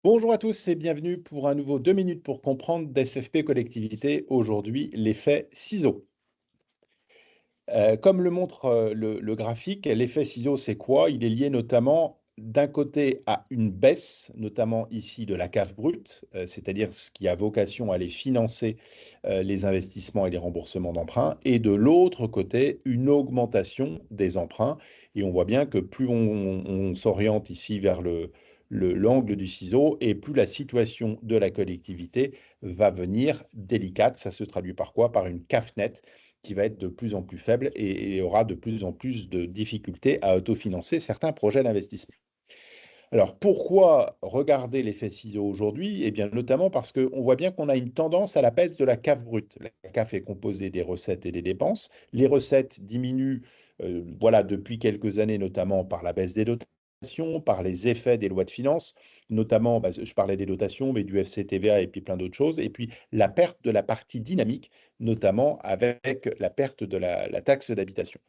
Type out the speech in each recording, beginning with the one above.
Bonjour à tous et bienvenue pour un nouveau 2 minutes pour comprendre d'SFP Collectivité. Aujourd'hui, l'effet ciseau. Comme le montre le graphique, l'effet ciseau, c'est quoi? Il est lié notamment d'un côté à une baisse, notamment ici de la CAF brute, c'est-à-dire ce qui a vocation à aller financer les investissements et les remboursements d'emprunts, et de l'autre côté, une augmentation des emprunts. Et on voit bien que plus on s'oriente ici vers l'angle du ciseau, et plus la situation de la collectivité va venir délicate. Ça se traduit par quoi? Par une CAF nette qui va être de plus en plus faible et aura de plus en plus de difficultés à autofinancer certains projets d'investissement. Alors, pourquoi regarder l'effet ciseau aujourd'hui? Eh bien, notamment parce qu'on voit bien qu'on a une tendance à la baisse de la CAF brute. La CAF est composée des recettes et des dépenses. Les recettes diminuent voilà, depuis quelques années, notamment par la baisse des dotations, par les effets des lois de finances, notamment, je parlais des dotations, mais du FCTVA et puis plein d'autres choses, et puis la perte de la partie dynamique, notamment avec la perte de la taxe d'habitation.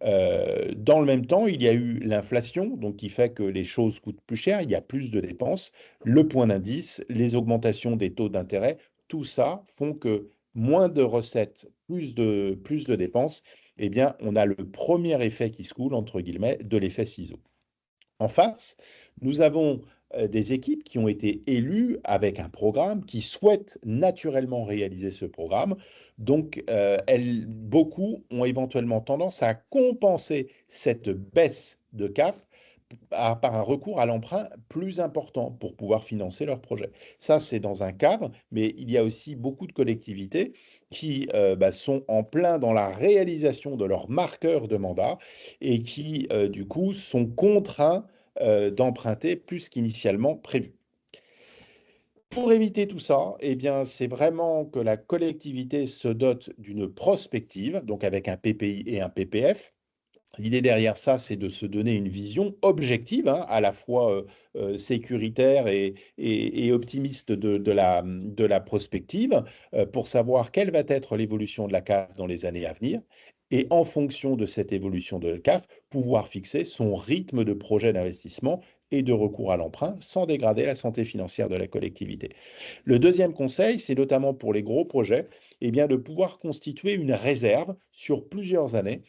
Dans le même temps, il y a eu l'inflation, donc qui fait que les choses coûtent plus cher, il y a plus de dépenses, le point d'indice, les augmentations des taux d'intérêt, tout ça font que moins de recettes, plus de dépenses, eh bien, on a le premier effet qui se coule, entre guillemets, de l'effet ciseau. En face, nous avons des équipes qui ont été élues avec un programme, qui souhaitent naturellement réaliser ce programme. Donc, beaucoup ont éventuellement tendance à compenser cette baisse de CAF par un recours à l'emprunt plus important pour pouvoir financer leur projet. Ça, c'est dans un cadre, mais il y a aussi beaucoup de collectivités qui sont en plein dans la réalisation de leur marqueur de mandat et qui, du coup, sont contraints d'emprunter plus qu'initialement prévu. Pour éviter tout ça, eh bien, c'est vraiment que la collectivité se dote d'une prospective, donc avec un PPI et un PPF. L'idée derrière ça, c'est de se donner une vision objective, hein, à la fois sécuritaire et optimiste de la prospective, pour savoir quelle va être l'évolution de la CAF dans les années à venir. Et en fonction de cette évolution de la CAF, pouvoir fixer son rythme de projet d'investissement et de recours à l'emprunt sans dégrader la santé financière de la collectivité. Le deuxième conseil, c'est notamment pour les gros projets, eh bien, de pouvoir constituer une réserve sur plusieurs années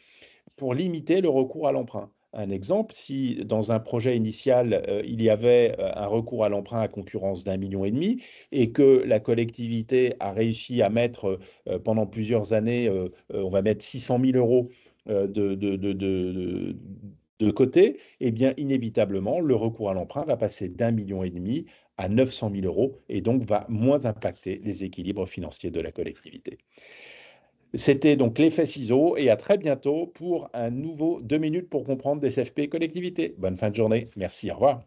pour limiter le recours à l'emprunt. Un exemple, si dans un projet initial, il y avait un recours à l'emprunt à concurrence d'1,5 million et que la collectivité a réussi à mettre pendant plusieurs années, on va mettre 600 000 euros de côté, eh bien, inévitablement, le recours à l'emprunt va passer d'1,5 million à 900 000 euros et donc va moins impacter les équilibres financiers de la collectivité. C'était donc l'effet ciseau et à très bientôt pour un nouveau 2 minutes pour comprendre des CFP collectivités. Bonne fin de journée. Merci, au revoir.